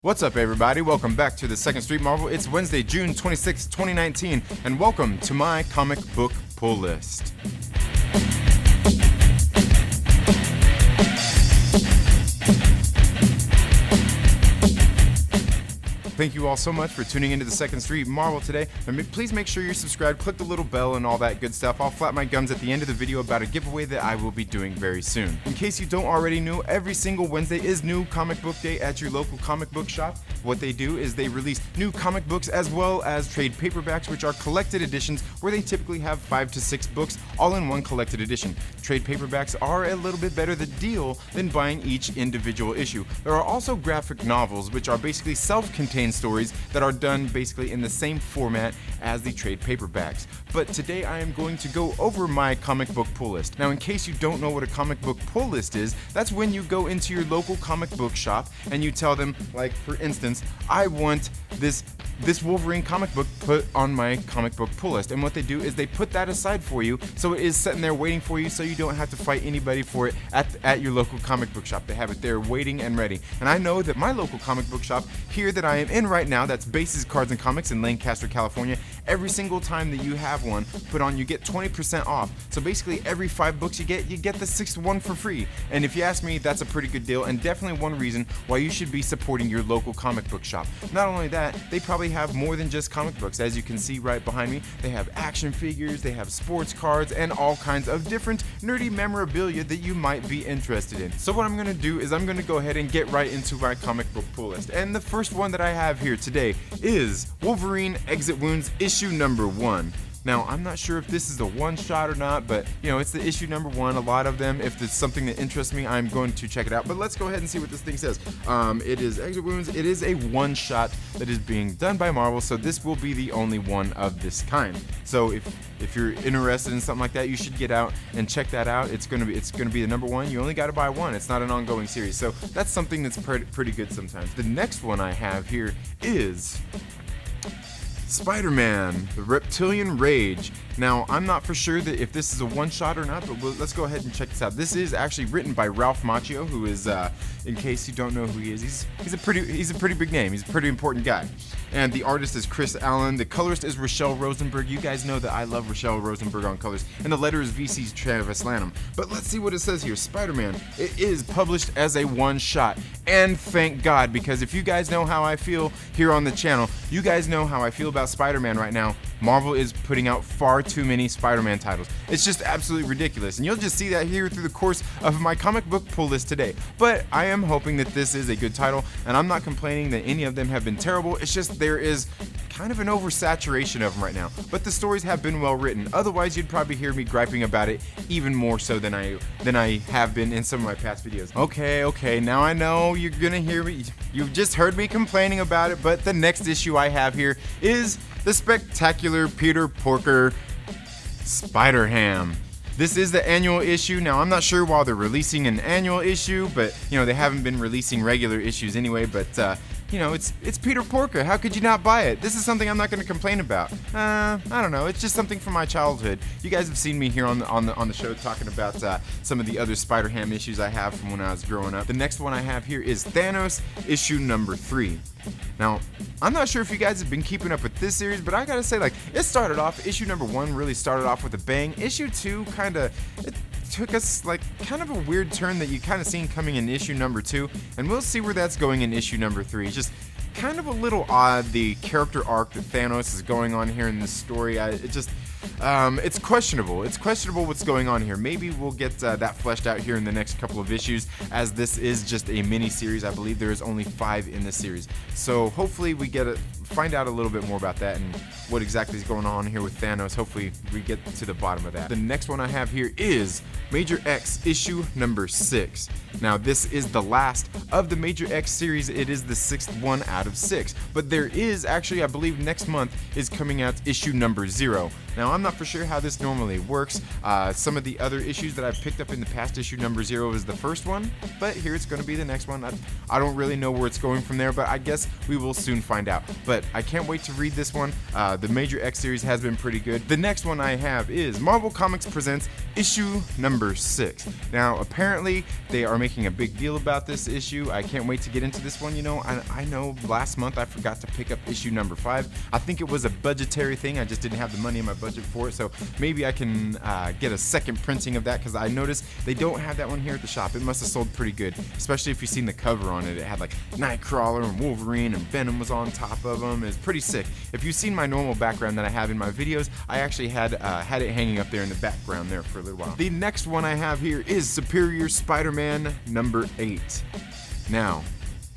What's up, everybody? Welcome back to the Second Street Marvel. It's Wednesday, June 26, 2019, and welcome to my comic book pull list. Thank you all so much for tuning into the Second Street Marvel today. And please make sure you're subscribed, click the little bell and all that good stuff. I'll flap my gums at the end of the video about a giveaway that I will be doing very soon. In case you don't already know, every single Wednesday is New Comic Book Day at your local comic book shop. What they do is they release new comic books as well as trade paperbacks, which are collected editions where they typically have 5 to 6 books all in one collected edition. Trade paperbacks are a little bit better the deal than buying each individual issue. There are also graphic novels, which are basically self-contained stories that are done basically in the same format as the trade paperbacks. But today I am going to go over my comic book pull list. Now, in case you don't know what a comic book pull list is, that's when you go into your local comic book shop and you tell them, like for instance, I want this Wolverine comic book put on my comic book pull list. And what they do is they put that aside for you, so it is sitting there waiting for you, so you don't have to fight anybody for it at your local comic book shop. They have it there waiting and ready. And I know that my local comic book shop here that I am in right now, that's Bases Cards and Comics in Lancaster, California, every single time that you have one put on, you get 20% off. So basically every 5 books you get the 6th one for free. And if you ask me, that's a pretty good deal, and definitely one reason why you should be supporting your local comic book shop. Not only that, they probably have more than just comic books. As you can see right behind me, they have action figures, they have sports cards, and all kinds of different nerdy memorabilia that you might be interested in. So what I'm going to do is I'm going to go ahead and get right into my comic book pull list. And the first one that I have here today is Wolverine Exit Wounds issue number 1. Now, I'm not sure if this is a one-shot or not, but, you know, it's the issue number 1. A lot of them, if it's something that interests me, I'm going to check it out. But let's go ahead and see what this thing says. It is Exit Wounds. It is a one-shot that is being done by Marvel, so this will be the only one of this kind. So if you're interested in something like that, you should get out and check that out. It's gonna be the number 1. You only got to buy one. It's not an ongoing series, so that's something that's pretty good sometimes. The next one I have here is Spider-Man, the Reptilian Rage. Now, I'm not for sure that if this is a one-shot or not, but let's go ahead and check this out. This is actually written by Ralph Macchio, who is, in case you don't know who he is, he's a pretty big name. He's a pretty important guy. And the artist is Chris Allen. The colorist is Rochelle Rosenberg. You guys know that I love Rochelle Rosenberg on colors. And the letter is VC's Travis Lanham. But let's see what it says here. Spider-Man. It is published as a one-shot. And thank God, because if you guys know how I feel here on the channel, you guys know how I feel about Spider-Man right now. Marvel is putting out far too many Spider-Man titles. It's just absolutely ridiculous. And you'll just see that here through the course of my comic book pull list today. But I am hoping that this is a good title, and I'm not complaining that any of them have been terrible. It's just there is kind of an oversaturation of them right now. But the stories have been well written. Otherwise, you'd probably hear me griping about it even more so than I have been in some of my past videos. Okay, now I know you're gonna hear me. You've just heard me complaining about it, but the next issue I have here is the Spectacular Peter Porker Spider-Ham. This is the annual issue. Now, I'm not sure why they're releasing an annual issue, but, you know, they haven't been releasing regular issues anyway, but, you know, it's Peter Porker. How could you not buy it? This is something I'm not going to complain about. I don't know. It's just something from my childhood. You guys have seen me here on the show talking about some of the other Spider-Ham issues I have from when I was growing up. The next one I have here is Thanos issue number 3. Now, I'm not sure if you guys have been keeping up with this series, but I gotta say, like, it started off, issue number 1 really started off with a bang. Issue 2 it took us like kind of a weird turn that you kind of seen coming in issue number 2, and we'll see where that's going in issue number 3. It's just kind of a little odd, the character arc that Thanos is going on here in this story. It's questionable. It's questionable what's going on here. Maybe we'll get that fleshed out here in the next couple of issues, as this is just a mini series. I believe there is only 5 in this series, so hopefully we find out a little bit more about that and what exactly is going on here with Thanos. Hopefully we get to the bottom of that. The next one I have here is Major X issue number 6. Now, this is the last of the Major X series. It is the 6th one out of 6, but there is actually, I believe next month is coming out issue number 0. Now, Now, I'm not for sure how this normally works. Some of the other issues that I've picked up in the past, issue number 0 is the first one, but here it's going to be the next one. I don't really know where it's going from there, but I guess we will soon find out. But I can't wait to read this one. The Major X series has been pretty good. The next one I have is Marvel Comics Presents issue number 6. Now, apparently they are making a big deal about this issue. I can't wait to get into this one. You know, I know last month I forgot to pick up issue number 5. I think it was a budgetary thing. I just didn't have the money in my budget for it, so maybe I can get a second printing of that, because I noticed they don't have that one here at the shop. It must have sold pretty good, especially if you've seen the cover on it. It had like Nightcrawler and Wolverine and Venom was on top of them. It's pretty sick. If you've seen my normal background that I have in my videos, I actually had it hanging up there in the background there for a little while. The next one I have here is Superior Spider-Man number 8. Now,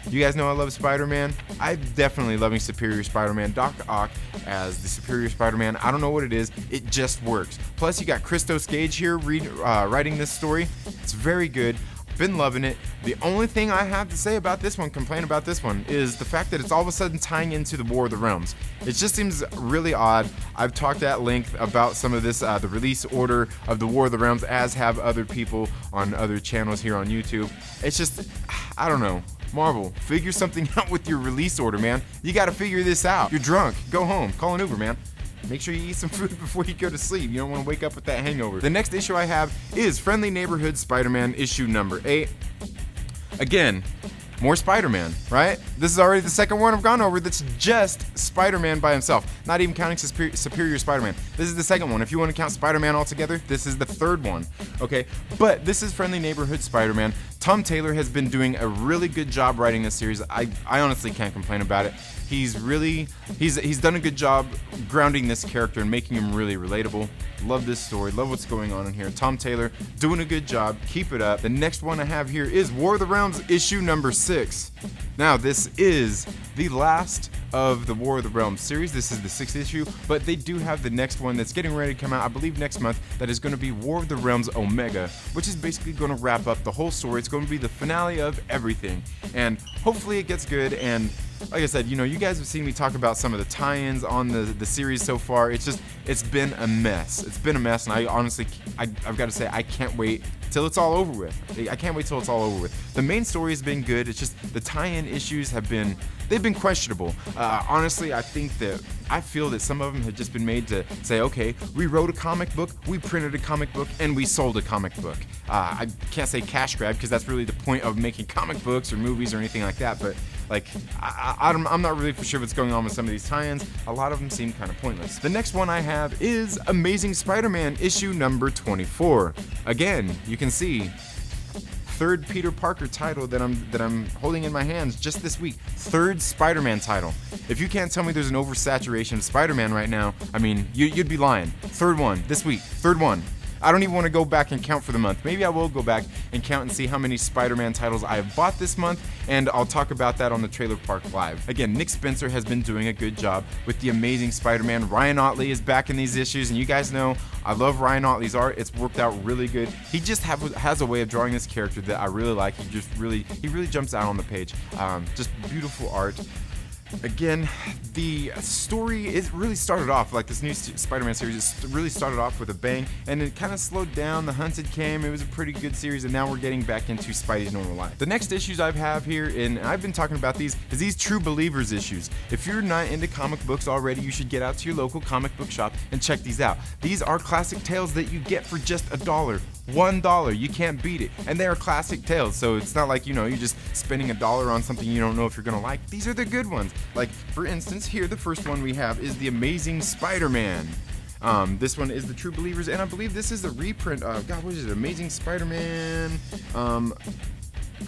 you guys know I love Spider-Man. I'm definitely loving Superior Spider-Man. Doc Ock as the Superior Spider-Man. I don't know what it is. It just works. Plus, you got Christos Gage here writing this story. It's very good. Been loving it. The only thing I have to say about this one, complain about this one, is the fact that it's all of a sudden tying into the War of the Realms. It just seems really odd. I've talked at length about some of this, the release order of the War of the Realms, as have other people on other channels here on YouTube. It's just, I don't know. Marvel, figure something out with your release order, man. You gotta figure this out. You're drunk. Go home. Call an Uber, man. Make sure you eat some food before you go to sleep. You don't want to wake up with that hangover. The next issue I have is Friendly Neighborhood Spider-Man issue number 8. Again, more Spider-Man, right? This is already the second one I've gone over that's just Spider-Man by himself, not even counting Superior Spider-Man. This is the second one. If you want to count Spider-Man altogether, this is the third one, okay? But this is Friendly Neighborhood Spider-Man. Tom Taylor has been doing a really good job writing this series. I honestly can't complain about it. He's done a good job grounding this character and making him really relatable. Love this story. Love what's going on in here. Tom Taylor doing a good job. Keep it up. The next one I have here is War of the Realms issue number 6. Now, this is the last of the War of the Realms series. This is the 6th issue, but they do have the next one that's getting ready to come out, I believe next month, that is going to be War of the Realms Omega, which is basically going to wrap up the whole story. It's going to be the finale of everything, and hopefully it gets good. And like I said, you know, you guys have seen me talk about some of the tie-ins on the series so far. It's been a mess. It's been a mess, and I honestly, I've got to say, I can't wait till it's all over with. I can't wait till it's all over with. The main story has been good. It's just the tie-in issues they've been questionable. Honestly, I feel that some of them have just been made to say, okay, we wrote a comic book, we printed a comic book, and we sold a comic book. I can't say cash grab, because that's really the point of making comic books or movies or anything like that, but like, I'm not really for sure what's going on with some of these tie-ins. A lot of them seem kind of pointless. The next one I have is Amazing Spider-Man issue number 24. Again, you can see third Peter Parker title that I'm holding in my hands just this week. Third Spider-Man title. If you can't tell me there's an oversaturation of Spider-Man right now, I mean, you'd be lying. Third one this week. Third one. I don't even want to go back and count for the month. Maybe I will go back and count and see how many Spider-Man titles I have bought this month, and I'll talk about that on the Trailer Park Live. Again, Nick Spencer has been doing a good job with the Amazing Spider-Man. Ryan Ottley is back in these issues, and you guys know I love Ryan Ottley's art. It's worked out really good. He just has a way of drawing this character that I really like. He really jumps out on the page. Just beautiful art. Again, the story really started off like this new Spider-Man series. It really started off with a bang, and it kind of slowed down. The Hunted came. It was a pretty good series, and now we're getting back into Spidey's normal life. The next issues I have here, and I've been talking about these, is these True Believers issues. If you're not into comic books already, you should get out to your local comic book shop and check these out. These are classic tales that you get for just $1. $1. You can't beat it. And they are classic tales, so it's not like, you know, you're just spending $1 on something you don't know if you're gonna like. These are the good ones. Like, for instance, here, the first one we have is The Amazing Spider-Man. This one is the True Believers, and I believe this is a reprint of, God, what is it? Amazing Spider-Man.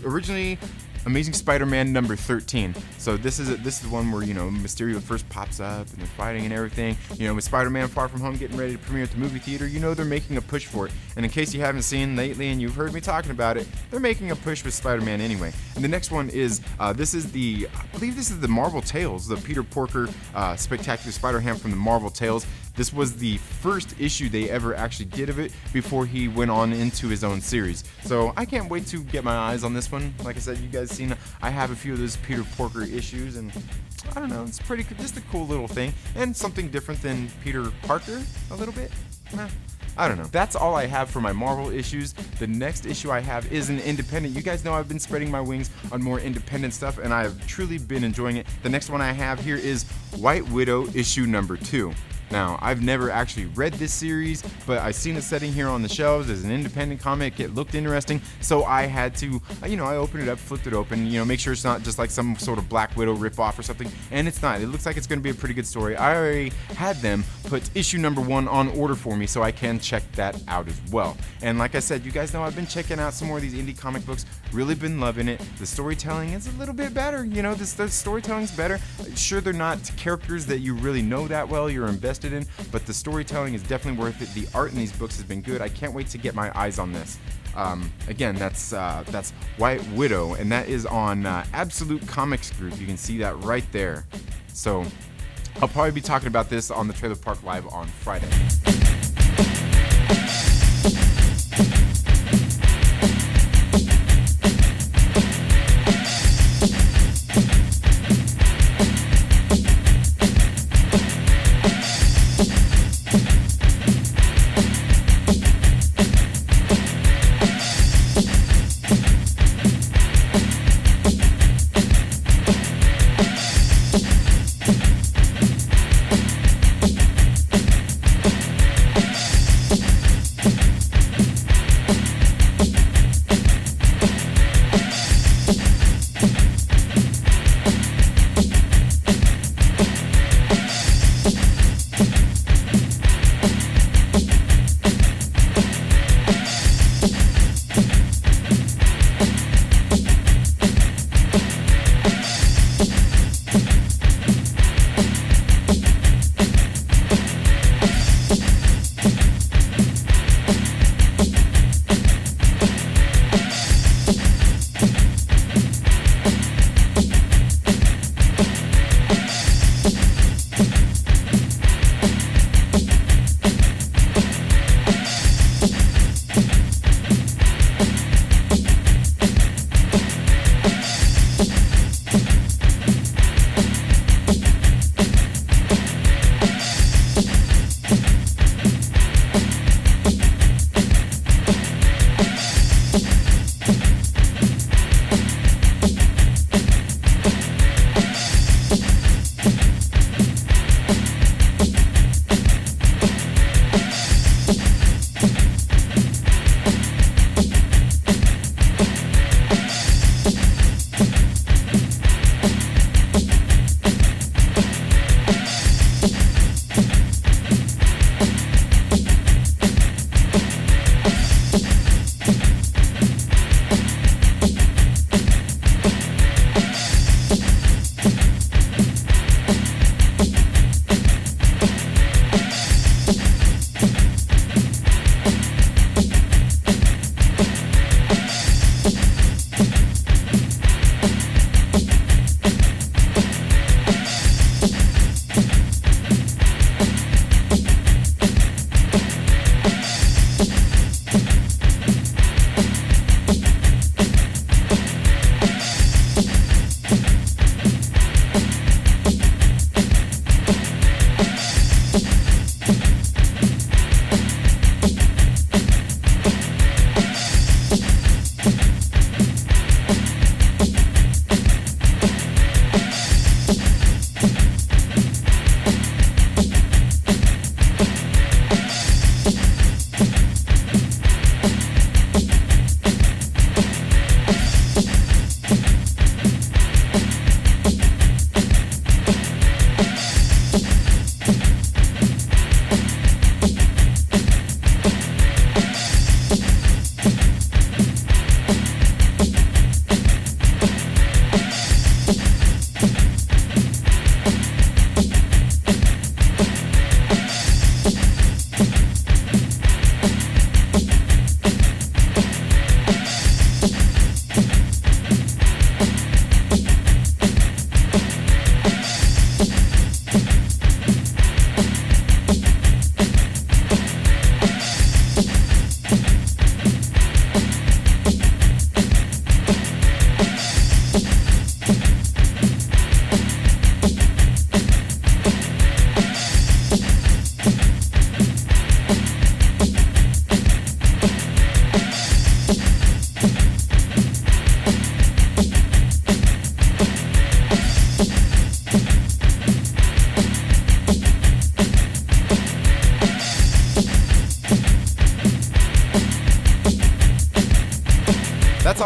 Originally Amazing Spider-Man number 13. So this is the one where, you know, Mysterio first pops up and they're fighting and everything. You know, with Spider-Man Far From Home getting ready to premiere at the movie theater, you know they're making a push for it. And in case you haven't seen lately and you've heard me talking about it, they're making a push with Spider-Man anyway. And the next one is, I believe this is the Marvel Tales, the Peter Porker Spectacular Spider-Ham from the Marvel Tales. This was the first issue they ever actually did of it before he went on into his own series. So I can't wait to get my eyes on this one. Like I said, you guys seen, I have a few of those Peter Porker issues, and I don't know, it's pretty, just a cool little thing, and something different than Peter Parker a little bit. I don't know. That's all I have for my Marvel issues. The next issue I have is an independent. You guys know I've been spreading my wings on more independent stuff, and I have truly been enjoying it. The next one I have here is White Widow issue number 2. Now, I've never actually read this series, but I've seen it sitting here on the shelves as an independent comic. It looked interesting, so I had to, I opened it up, flipped it open, make sure it's not just like some sort of Black Widow ripoff or something, and it's not. It looks like it's going to be a pretty good story. I already had them put issue number 1 on order for me, so I can check that out as well. And like I said, you guys know I've been checking out some more of these indie comic books, really been loving it. The storytelling is a little bit better, the storytelling's better. Sure, they're not characters that you really know that well, you're invested in, but the storytelling is definitely worth it. The art in these books has been good. I can't wait to get my eyes on this. Again, that's White Widow, and that is on Absolute Comics Group. You can see that right there. So I'll probably be talking about this on the Trailer Park Live on Friday.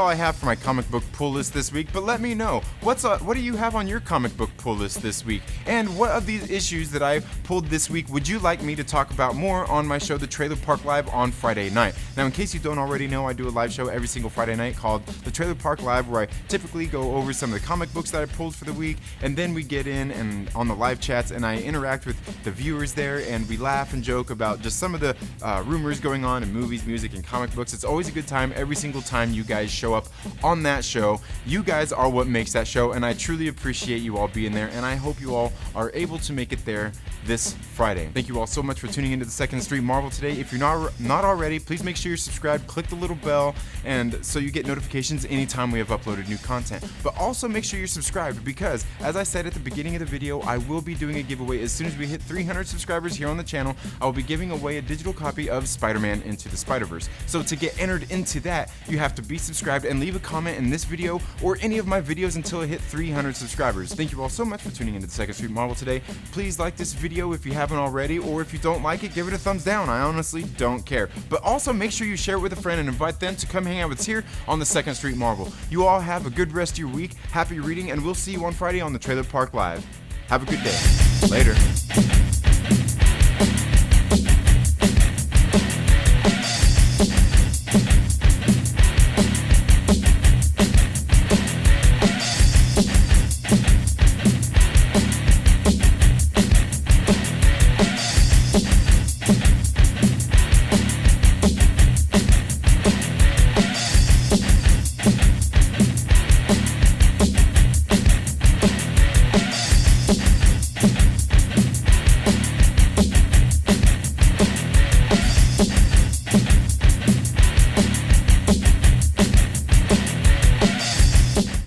all I have for my comic book pull list this week, but let me know, what do you have on your comic book pull list this week? And what of these issues that I pulled this week would you like me to talk about more on my show, The Trailer Park Live, on Friday night? Now, in case you don't already know, I do a live show every single Friday night called The Trailer Park Live, where I typically go over some of the comic books that I pulled for the week, and then we get in and on the live chats, and I interact with the viewers there, and we laugh and joke about just some of the rumors going on in movies, music, and comic books. It's always a good time every single time you guys show up on that show. You guys are what makes that show, and I truly appreciate you all being there, and I hope you all are able to make it there this Friday. Thank you all so much for tuning into the Second Street Marvel today. If you're not already, please make sure you're subscribed, click the little bell, and so you get notifications anytime we have uploaded new content. But also make sure you're subscribed, because as I said at the beginning of the video, I will be doing a giveaway. As soon as we hit 300 subscribers here on the channel, I will be giving away a digital copy of Spider-Man Into the Spider-Verse. So to get entered into that, you have to be subscribed and leave a comment in this video or any of my videos until I hit 300 subscribers. Thank you all so much for tuning into the Second Street Marvel today. Please like this video if you haven't already, or if you don't like it, give it a thumbs down. I honestly don't care. But also make sure you share it with a friend and invite them to come hang out with us here on the Second Street Marvel. You all have a good rest of your week, happy reading, and we'll see you on Friday on the Trailer Park Live. Have a good day. Later.